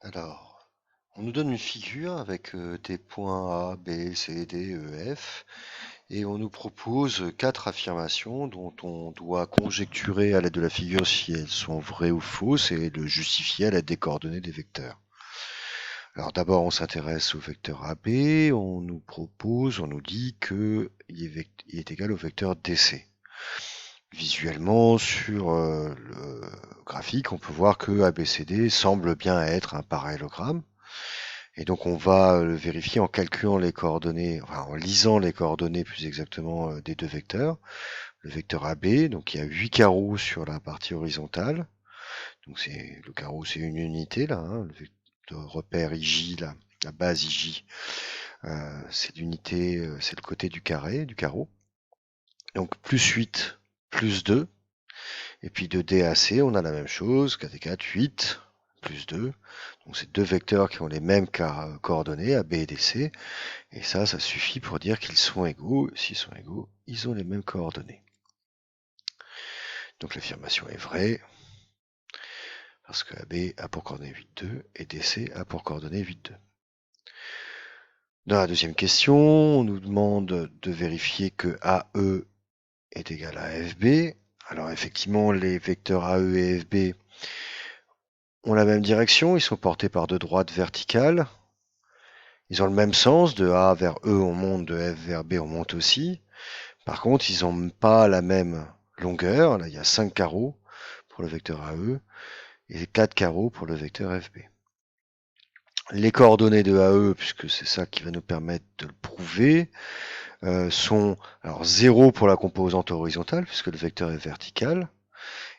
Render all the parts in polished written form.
Alors, on nous donne une figure avec des points A, B, C, D, E, F, et on nous propose 4 affirmations dont on doit conjecturer à l'aide de la figure si elles sont vraies ou fausses et le justifier à l'aide des coordonnées des vecteurs. Alors d'abord, on s'intéresse au vecteur AB, on nous dit qu'il est égal au vecteur DC. Visuellement, sur le graphique, on peut voir que ABCD semble bien être un parallélogramme. Et donc on va le vérifier en calculant les coordonnées, enfin en lisant les coordonnées plus exactement des deux vecteurs. Le vecteur AB, donc il y a 8 carreaux sur la partie horizontale. Donc le carreau, c'est une unité là, hein, le vecteur repère IJ, la base IJ, c'est l'unité, c'est le côté du carré, du carreau. Donc plus 8, plus 2. Et puis de D à C, on a la même chose, 4 et 4, 8, plus 2. Donc c'est deux vecteurs qui ont les mêmes coordonnées, AB et DC. Et ça suffit pour dire qu'ils sont égaux. S'ils sont égaux, ils ont les mêmes coordonnées. Donc l'affirmation est vraie, parce que AB a pour coordonnées 8, 2 et DC a pour coordonnées 8, 2. Dans la deuxième question, on nous demande de vérifier que AE est égal à FB. Alors effectivement, les vecteurs AE et FB ont la même direction, ils sont portés par deux droites verticales. Ils ont le même sens, de A vers E on monte, de F vers B on monte aussi. Par contre, ils n'ont pas la même longueur. Là, il y a 5 carreaux pour le vecteur AE et 4 carreaux pour le vecteur FB. Les coordonnées de AE, puisque c'est ça qui va nous permettre de le prouver, sont alors 0 pour la composante horizontale, puisque le vecteur est vertical,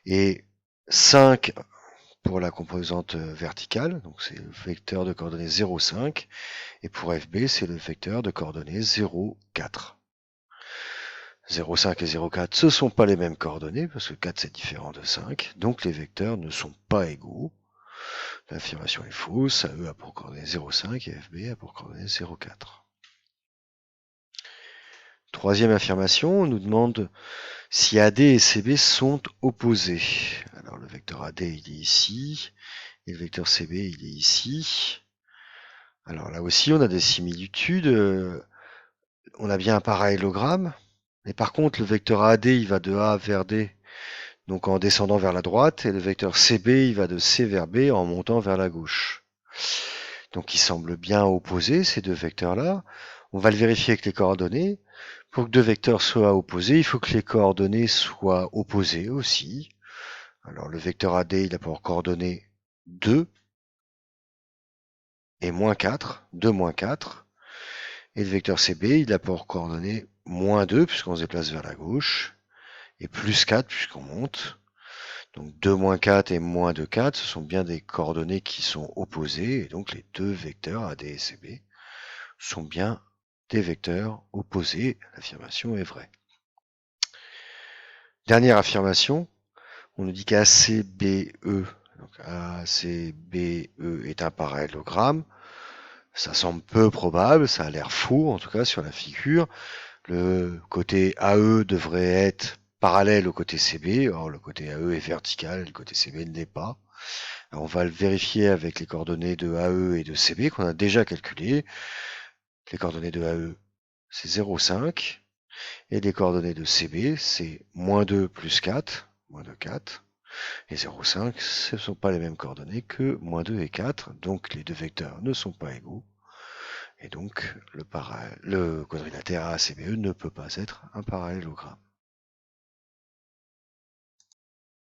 et 5 pour la composante verticale, donc c'est le vecteur de coordonnées 0, 5, et pour FB, c'est le vecteur de coordonnées 0, 4. 0,5 et 0,4, ce ne sont pas les mêmes coordonnées, parce que 4 c'est différent de 5, donc les vecteurs ne sont pas égaux. L'affirmation est fausse, AE a pour coordonnées 0,5 et FB a pour coordonnées 0,4. Troisième affirmation, on nous demande si AD et CB sont opposés. Alors le vecteur AD il est ici, et le vecteur CB il est ici. Alors là aussi on a des similitudes, on a bien un parallélogramme, mais par contre le vecteur AD il va de A vers D, donc en descendant vers la droite, et le vecteur CB il va de C vers B en montant vers la gauche. Donc ils semblent bien opposés ces deux vecteurs-là. On va le vérifier avec les coordonnées. Pour que deux vecteurs soient opposés, il faut que les coordonnées soient opposées aussi. Alors le vecteur AD, il a pour coordonnées 2 et moins 4, 2, moins 4. Et le vecteur CB, il a pour coordonnées moins 2, puisqu'on se déplace vers la gauche, et plus 4, puisqu'on monte. Donc 2, moins 4 et moins 2, 4, ce sont bien des coordonnées qui sont opposées, et donc les deux vecteurs AD et CB sont bien des vecteurs opposés. L'affirmation est vraie. Dernière affirmation, on nous dit qu'ACBE, donc ACBE est un parallélogramme. Ça semble peu probable, ça a l'air faux en tout cas sur la figure. Le côté AE devrait être parallèle au côté CB, or le côté AE est vertical, le côté CB ne l'est pas. Alors on va le vérifier avec les coordonnées de AE et de CB qu'on a déjà calculées. Les coordonnées de AE, c'est 0,5. Et les coordonnées de CB, c'est moins 2 plus 4, moins 2, 4. Et 0,5, ce ne sont pas les mêmes coordonnées que moins 2 et 4, donc les deux vecteurs ne sont pas égaux. Et donc le quadrilatère ACBE ne peut pas être un parallélogramme.